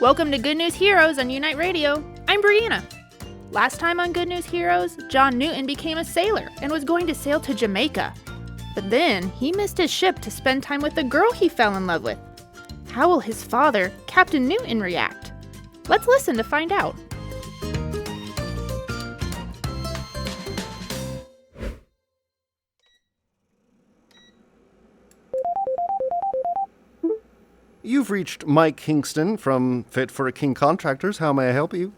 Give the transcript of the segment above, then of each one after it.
Welcome to Good News Heroes on U-Nite Radio. I'm Brianna. Last time on Good News Heroes, John Newton became a sailor and was going to sail to Jamaica. But then he missed his ship to spend time with the girl he fell in love with. How will his father, Captain Newton, react? Let's listen to find out. You've reached Mike Kingston from Fit for a King Contractors. How may I help you?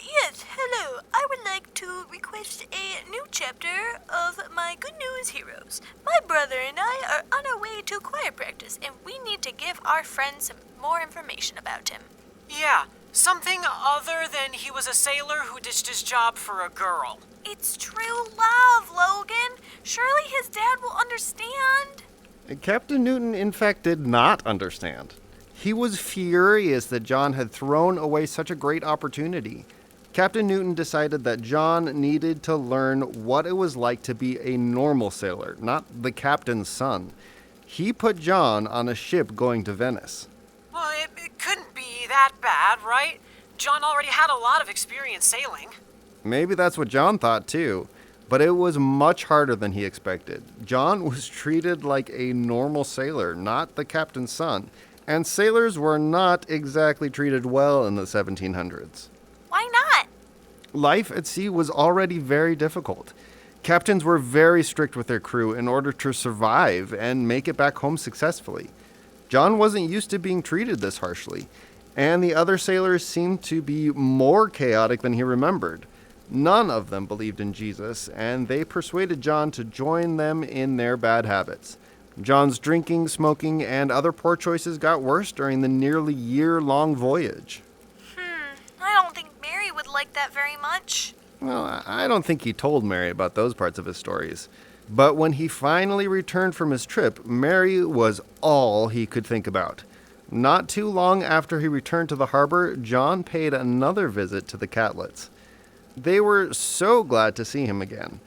Yes, hello. I would like to request a new chapter of my Good News Heroes. My brother and I are on our way to choir practice, and we need to give our friend some more information about him. Yeah, something other than he was a sailor who ditched his job for a girl. It's true love, Logan. Surely his dad will understand. Captain Newton, in fact, did not understand. He was furious that John had thrown away such a great opportunity. Captain Newton decided that John needed to learn what it was like to be a normal sailor, not the captain's son. He put John on a ship going to Venice. Well, it couldn't be that bad, right? John already had a lot of experience sailing. Maybe that's what John thought too, but it was much harder than he expected. John was treated like a normal sailor, not the captain's son, and sailors were not exactly treated well in the 1700s. Why not? Life at sea was already very difficult. Captains were very strict with their crew in order to survive and make it back home successfully. John wasn't used to being treated this harshly, and the other sailors seemed to be more chaotic than he remembered. None of them believed in Jesus, and they persuaded John to join them in their bad habits. John's drinking, smoking, and other poor choices got worse during the nearly year-long voyage. I don't think Mary would like that very much. Well, I don't think he told Mary about those parts of his stories. But when he finally returned from his trip, Mary was all he could think about. Not too long after he returned to the harbor, John paid another visit to the Catlets. They were so glad to see him again.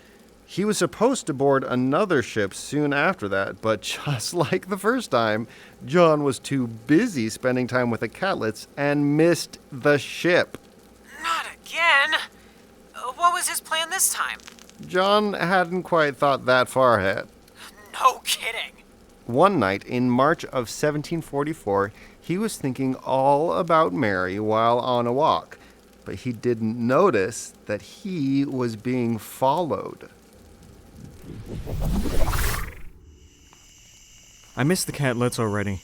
He was supposed to board another ship soon after that, but just like the first time, John was too busy spending time with the Catlets and missed the ship. Not again. What was his plan this time? John hadn't quite thought that far ahead. No kidding. One night in March of 1744, he was thinking all about Mary while on a walk, but he didn't notice that he was being followed. I miss the Catlets already,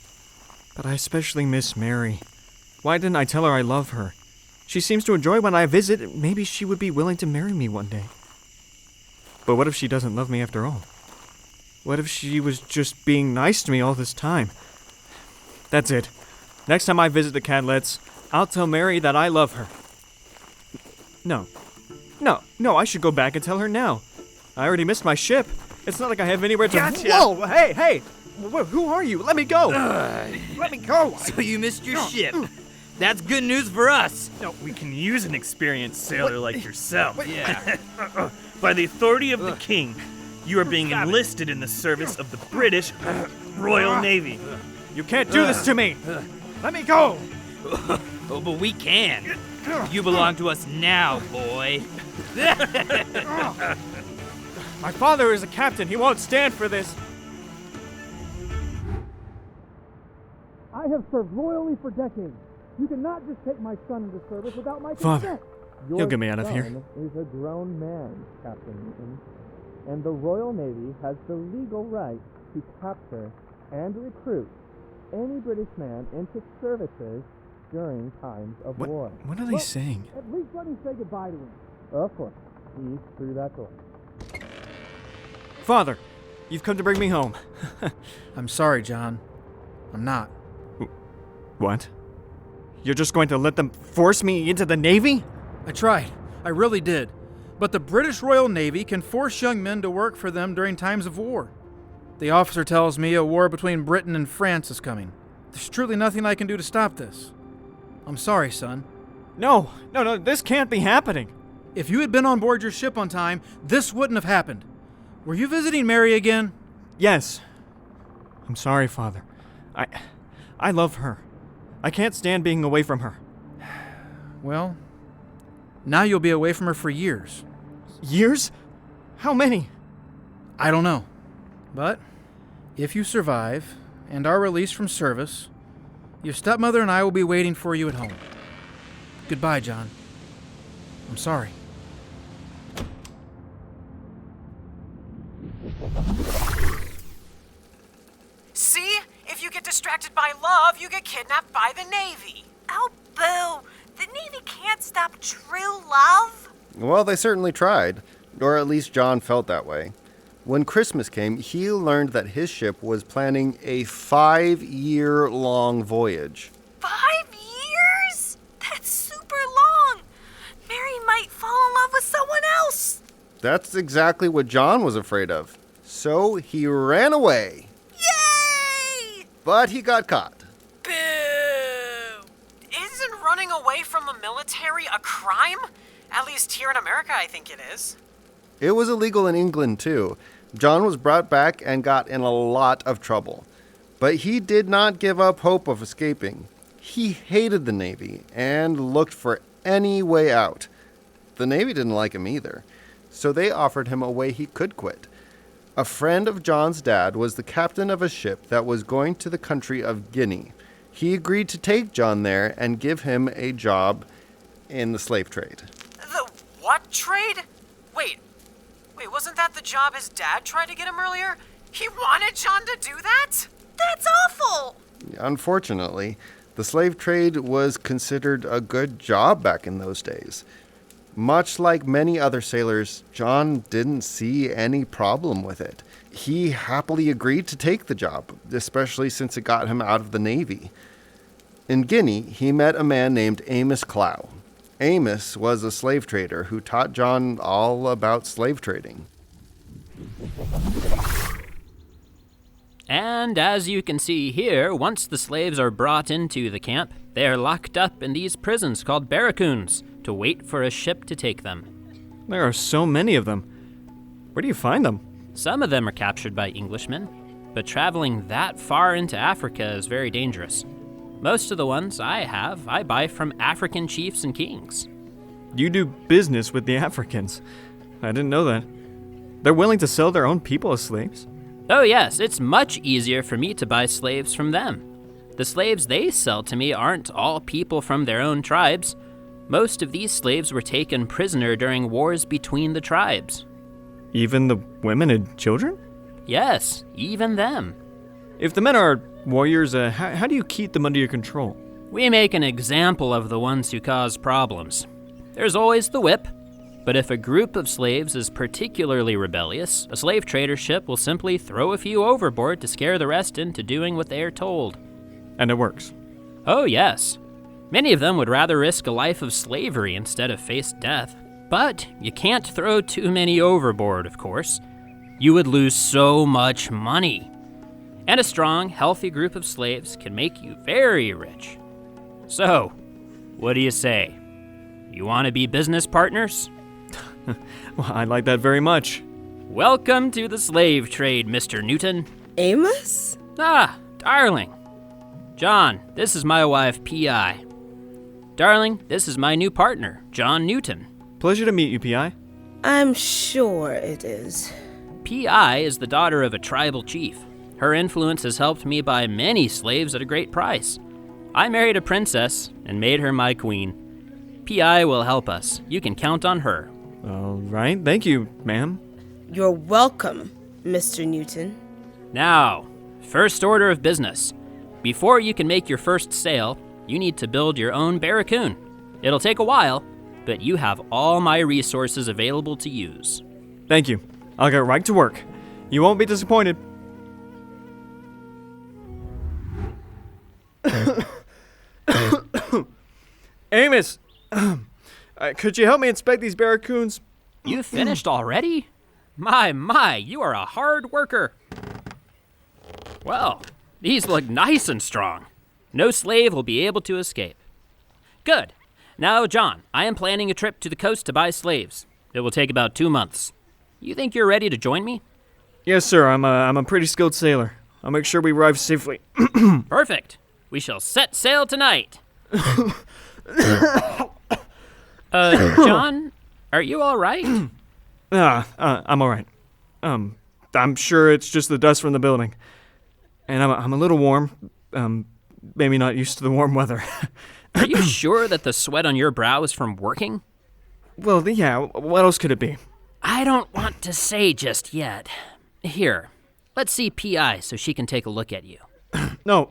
but I especially miss Mary. Why didn't I tell her I love her? She seems to enjoy when I visit. Maybe she would be willing to marry me one day. But what if she doesn't love me after all? What if she was just being nice to me all this time? That's it. Next time I visit the Catlets, I'll tell Mary that I love her. No, I should go back and tell her now. I already missed my ship. It's not like I have anywhere to... Gotcha. Whoa, hey! Who are you? Let me go! Let me go! So you missed your ship. That's good news for us. No, we can use an experienced sailor like yourself. Yeah. By the authority of the king, you are being enlisted in the service of the British Royal Navy. You can't do this to me! Let me go! Oh, but we can. You belong to us now, boy. My father is a captain. He won't stand for this. I have served loyally for decades. You cannot just take my son into service without my Father, consent. you'll get me out of here. Your son is a grown man, Captain Newton, and the Royal Navy has the legal right to capture and recruit any British man into services during times of war. What are they saying? At least let me say goodbye to him. Of course, he's through that door. Father, you've come to bring me home. I'm sorry, John. I'm not. What? You're just going to let them force me into the Navy? I tried. I really did. But the British Royal Navy can force young men to work for them during times of war. The officer tells me a war between Britain and France is coming. There's truly nothing I can do to stop this. I'm sorry, son. No, this can't be happening. If you had been on board your ship on time, this wouldn't have happened. Were you visiting Mary again? Yes. I'm sorry, Father. I love her. I can't stand being away from her. Well, now you'll be away from her for years. Years? How many? I don't know. But if you survive and are released from service, your stepmother and I will be waiting for you at home. Goodbye, John. I'm sorry. See? If you get distracted by love, you get kidnapped by the Navy. Oh, boo! The Navy can't stop true love. Well, they certainly tried, or at least John felt that way. When Christmas came, he learned that his ship was planning a 5-year-long voyage. 5 years? That's super long. Mary might fall in love with someone else. That's exactly what John was afraid of. So he ran away. Yay! But he got caught. Boo! Isn't running away from the military a crime? At least here in America, I think it is. It was illegal in England, too. John was brought back and got in a lot of trouble. But he did not give up hope of escaping. He hated the Navy and looked for any way out. The Navy didn't like him either, so they offered him a way he could quit. A friend of John's dad was the captain of a ship that was going to the country of Guinea. He agreed to take John there and give him a job in the slave trade. The what trade? Wait, wasn't that the job his dad tried to get him earlier? He wanted John to do that? That's awful. Unfortunately, the slave trade was considered a good job back in those days. Much like many other sailors, John didn't see any problem with it. He happily agreed to take the job, especially since it got him out of the Navy. In Guinea, he met a man named Amos Clow. Amos was a slave trader who taught John all about slave trading. And as you can see here, once the slaves are brought into the camp, they are locked up in these prisons called barracoons to wait for a ship to take them. There are so many of them. Where do you find them? Some of them are captured by Englishmen, but traveling that far into Africa is very dangerous. Most of the ones I buy from African chiefs and kings. You do business with the Africans. I didn't know that. They're willing to sell their own people as slaves? Oh yes, it's much easier for me to buy slaves from them. The slaves they sell to me aren't all people from their own tribes. Most of these slaves were taken prisoner during wars between the tribes. Even the women and children? Yes, even them. If the men are warriors, how do you keep them under your control? We make an example of the ones who cause problems. There's always the whip, but if a group of slaves is particularly rebellious, a slave trader ship will simply throw a few overboard to scare the rest into doing what they are told. And it works? Oh yes. Many of them would rather risk a life of slavery instead of face death. But you can't throw too many overboard, of course. You would lose so much money. And a strong, healthy group of slaves can make you very rich. So, what do you say? You want to be business partners? Well, I like that very much. Welcome to the slave trade, Mr. Newton. Amos? Ah, darling. John, this is my wife, P.I. Darling, this is my new partner, John Newton. Pleasure to meet you, P.I. I'm sure it is. P.I. is the daughter of a tribal chief. Her influence has helped me buy many slaves at a great price. I married a princess and made her my queen. P.I. will help us. You can count on her. All right. Thank you, ma'am. You're welcome, Mr. Newton. Now, first order of business. Before you can make your first sale, you need to build your own barracoon. It'll take a while, but you have all my resources available to use. Thank you. I'll get right to work. You won't be disappointed. Amos, could you help me inspect these barracoons? You finished already? My, you are a hard worker. Well, these look nice and strong. No slave will be able to escape. Good. Now, John, I am planning a trip to the coast to buy slaves. It will take about 2 months. You think you're ready to join me? Yes, sir. I'm a pretty skilled sailor. I'll make sure we arrive safely. Perfect. We shall set sail tonight. John, are you all right? I'm all right. I'm sure it's just the dust from the building. And I'm a little warm. Maybe not used to the warm weather. Are you sure that the sweat on your brow is from working? Well, yeah, what else could it be? I don't want to say just yet. Here, let's see P.I. so she can take a look at you. No,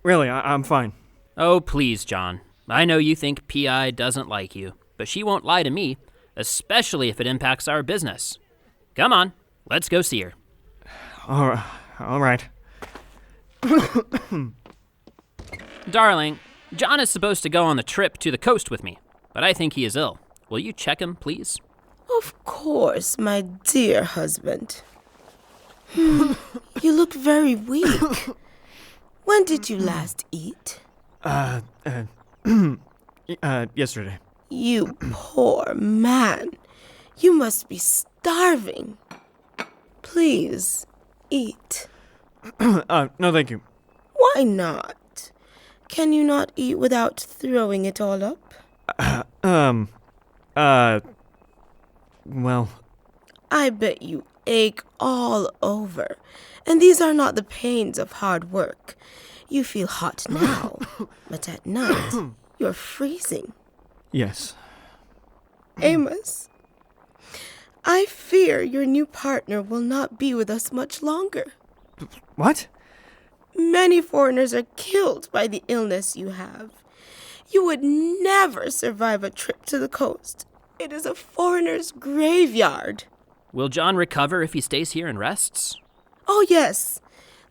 really, I'm fine. Oh, please, John. I know you think P.I. doesn't like you, but she won't lie to me, especially if it impacts our business. Come on, let's go see her. All right. Darling, John is supposed to go on the trip to the coast with me, but I think he is ill. Will you check him, please? Of course, my dear husband. You look very weak. When did you last eat? Yesterday. You poor man. You must be starving. Please, eat. No, thank you. Why not? Can you not eat without throwing it all up? Well... I bet you ache all over. And these are not the pains of hard work. You feel hot now, but at night, you're freezing. Yes. Amos, I fear your new partner will not be with us much longer. What? Many foreigners are killed by the illness you have. You would never survive a trip to the coast. It is a foreigner's graveyard. Will John recover if he stays here and rests? Oh, yes.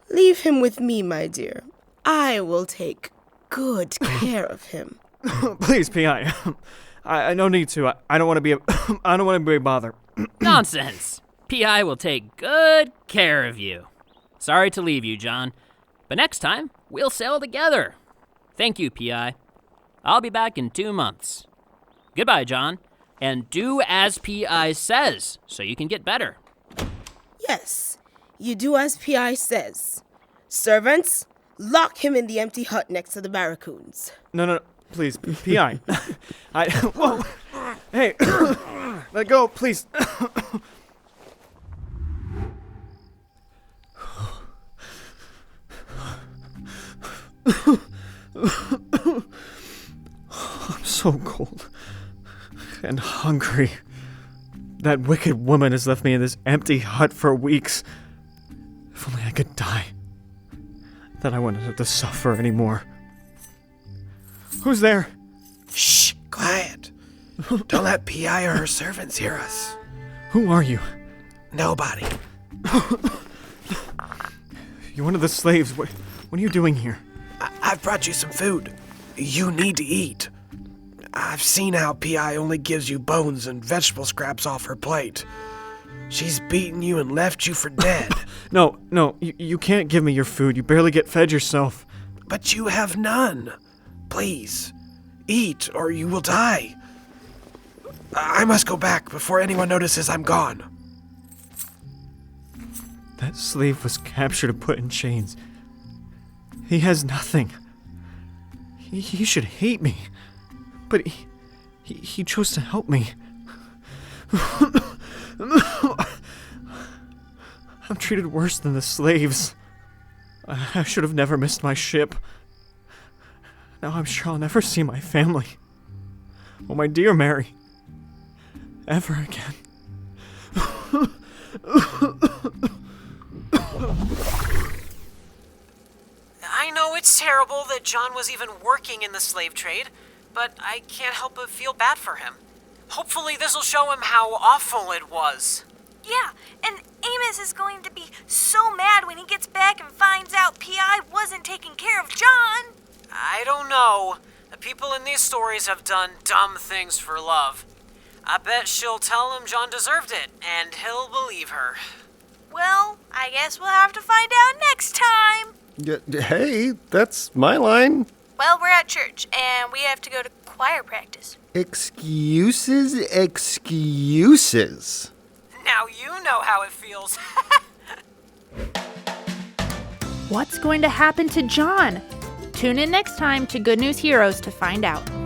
Leave him with me, my dear. I will take good care of him. Please, P.I. I no need to. I don't want to be I don't want to be a bother. Nonsense. P.I. will take good care of you. Sorry to leave you, John, but next time we'll sail together. Thank you, P.I. I'll be back in 2 months. Goodbye, John, and do as P.I. says so you can get better. Yes, you do as P.I. says. Servants, lock him in the empty hut next to the barracoons. No, please, P.I. Whoa, hey, let go, please. I'm so cold and hungry. That wicked woman has left me in this empty hut for weeks. If only I could die. Then I wouldn't have to suffer anymore. Who's there? Shh, quiet. Don't let P.I. or her servants hear us. Who are you? Nobody. You're one of the slaves. What are you doing here? I've brought you some food. You need to eat. I've seen how P.I. only gives you bones and vegetable scraps off her plate. She's beaten you and left you for dead. No, you can't give me your food. You barely get fed yourself. But you have none. Please, eat or you will die. I must go back before anyone notices I'm gone. That slave was captured and put in chains. He has nothing. He should hate me. But he chose to help me. I'm treated worse than the slaves. I should have never missed my ship. Now I'm sure I'll never see my family. Oh, my dear Mary. Ever again. I know it's terrible that John was even working in the slave trade, but I can't help but feel bad for him. Hopefully this'll show him how awful it was. Yeah, and Amos is going to be so mad when he gets back and finds out P.I. wasn't taking care of John. I don't know. The people in these stories have done dumb things for love. I bet she'll tell him John deserved it, and he'll believe her. Well, I guess we'll have to find out next time. Hey, that's my line. Well, we're at church, and we have to go to choir practice. Excuses. Now you know how it feels. What's going to happen to John? Tune in next time to Good News Heroes to find out.